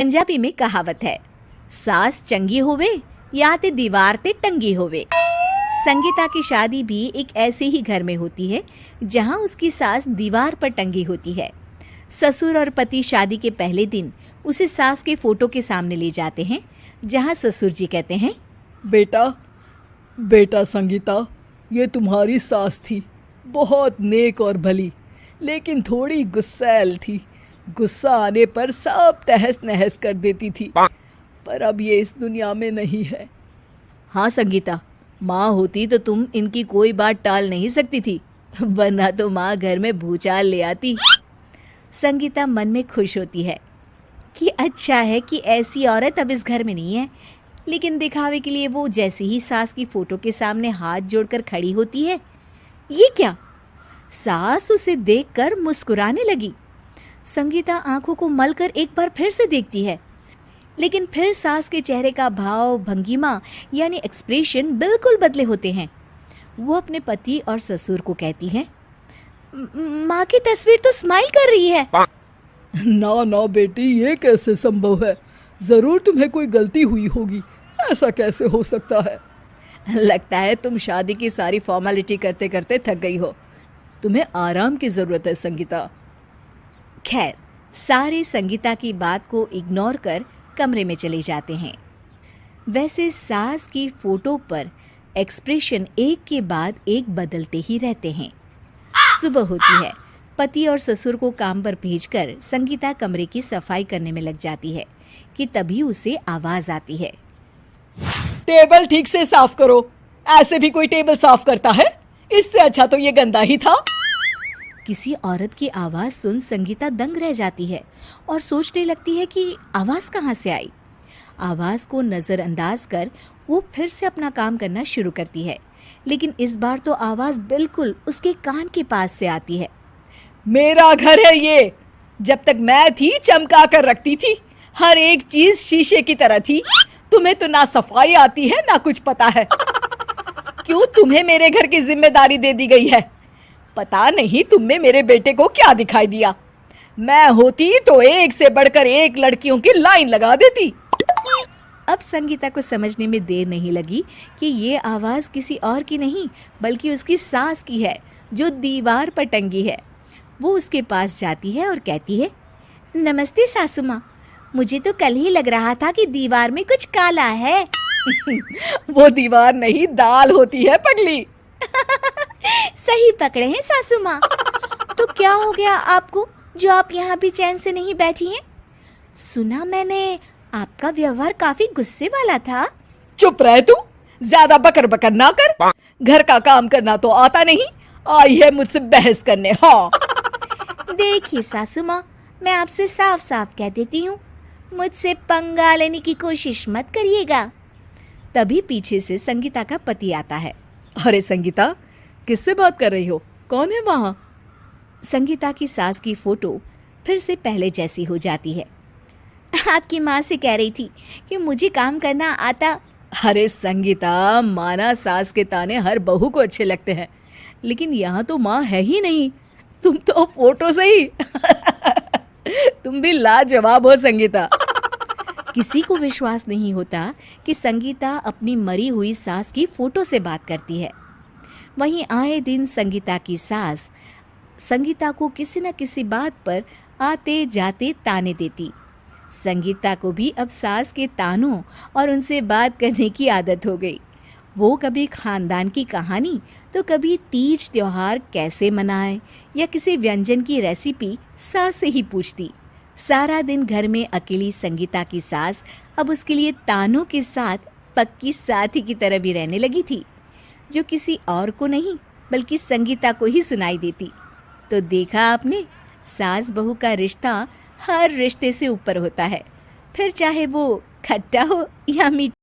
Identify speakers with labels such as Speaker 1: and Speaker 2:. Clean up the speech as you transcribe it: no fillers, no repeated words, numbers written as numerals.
Speaker 1: पंजाबी में कहावत है, सास चंगी होवे या ते दीवार ते टंगी होवे। संगीता की शादी भी एक ऐसे ही घर में होती है जहां उसकी सास दीवार पर टंगी होती है। ससुर और पति शादी के पहले दिन उसे सास के फोटो के सामने ले जाते हैं, जहां ससुर जी कहते हैं,
Speaker 2: बेटा बेटा संगीता, ये तुम्हारी सास थी, बहुत नेक और भली, लेकिन थोड़ी गुस्सैल थी। गुस्सा आने पर सब तहस नहस कर देती थी, पर अब ये इस दुनिया में नहीं है।
Speaker 1: हाँ संगीता, माँ होती तो तुम इनकी कोई बात टाल नहीं सकती थी, वरना तो माँ घर में भूचाल ले आती। संगीता मन में खुश होती है कि अच्छा है कि ऐसी औरत अब इस घर में नहीं है, लेकिन दिखावे के लिए वो जैसे ही सास की फोटो के सामने हाथ जोड़कर खड़ी होती है, ये क्या? सास उसे देखकर मुस्कुराने लगी। संगीता आंखों को मलकर एक बार फिर से देखती है, लेकिन फिर सास के चेहरे का भाव, भंगिमा यानी एक्सप्रेशन बिल्कुल बदले होते हैं। वो अपने पति और ससुर को कहती है, माँ की तस्वीर तो स्माइल कर रही है।
Speaker 2: ना ना बेटी, ये कैसे संभव है? जरूर तुम्हें कोई गलती हुई होगी, ऐसा कैसे हो सकता है?
Speaker 1: लगता है तुम शादी की सारी फॉर्मेलिटी करते करते थक गई हो, तुम्हें आराम की जरूरत है संगीता। खैर, सारे संगीता की बात को इग्नोर कर कमरे में चले जाते हैं। वैसे सास की फोटो पर एक्सप्रेशन एक के बाद एक बदलते ही रहते हैं। सुबह होती है, पति और ससुर को काम पर भेजकर संगीता कमरे की सफाई करने में लग जाती है कि तभी उसे आवाज आती है,
Speaker 2: टेबल ठीक से साफ करो। ऐसे भी कोई टेबल साफ करता है? इससे अच्छा तो ये गंदा ही था।
Speaker 1: किसी औरत की आवाज सुन संगीता दंग रह जाती है और सोचने लगती है कि आवाज कहाँ से आई। आवाज को नजरअंदाज कर वो फिर से अपना काम करना शुरू करती है, लेकिन इस बार तो आवाज बिल्कुल उसके कान के पास से आती है।
Speaker 2: मेरा घर है ये। जब तक मैं थी चमका कर रखती थी, हर एक चीज शीशे की तरह थी। तुम्हें तो ना सफाई आती है ना कुछ पता है। क्यों तुम्हें मेरे घर की जिम्मेदारी दे दी गई है? पता नहीं तुम में मेरे बेटे को क्या दिखाई दिया। मैं होती तो एक से बढ़कर एक लड़कियों की लाइन लगा देती।
Speaker 1: अब संगीता को समझने में देर नहीं लगी कि ये आवाज किसी और की नहीं बल्कि उसकी सास की है, जो दीवार पर टंगी है। वो उसके पास जाती है और कहती है, नमस्ते सासू माँ, मुझे तो कल ही लग रहा था कि दीवार में कुछ काला है।
Speaker 2: वो दीवार नहीं, दाल होती है पगली।
Speaker 1: सही पकड़े हैं सासू माँ। तो क्या हो गया आपको जो आप यहाँ भी चैन से नहीं बैठी हैं? सुना मैंने आपका व्यवहार काफी गुस्से वाला था।
Speaker 2: चुप रह तू, ज्यादा बकर बकर ना कर। घर का काम करना तो आता नहीं, आई है मुझसे बहस करने। हाँ
Speaker 1: देखिए सासू माँ, मैं आपसे साफ साफ कह देती हूँ, मुझसे पंगा लेने की कोशिश मत करिएगा। तभी पीछे से संगीता का पति आता है।
Speaker 2: अरे संगीता, किससे बात कर रही हो? कौन है वहाँ?
Speaker 1: संगीता की सास की फोटो फिर से पहले जैसी हो जाती है। आपकी माँ से कह रही थी कि मुझे काम करना आता।
Speaker 2: अरे संगीता, माना सास के ताने हर बहू को अच्छे लगते हैं, लेकिन यहाँ तो माँ है ही नहीं, तुम तो फोटो से ही। तुम भी लाजवाब हो संगीता।
Speaker 1: किसी को विश्वास नहीं होता कि संगीता अपनी मरी हुई सास की फोटो से बात करती है। वहीं आए दिन संगीता की सास संगीता को किसी न किसी बात पर आते जाते ताने देती। संगीता को भी अब सास के तानों और उनसे बात करने की आदत हो गई। वो कभी खानदान की कहानी तो कभी तीज त्योहार कैसे मनाए या किसी व्यंजन की रेसिपी सास से ही पूछती। सारा दिन घर में अकेली संगीता की सास अब उसके लिए तानों के साथ पक्की साथी की तरह भी रहने लगी थी, जो किसी और को नहीं बल्कि संगीता को ही सुनाई देती। तो देखा आपने, सास बहू का रिश्ता हर रिश्ते से ऊपर होता है, फिर चाहे वो खट्टा हो या मीठा।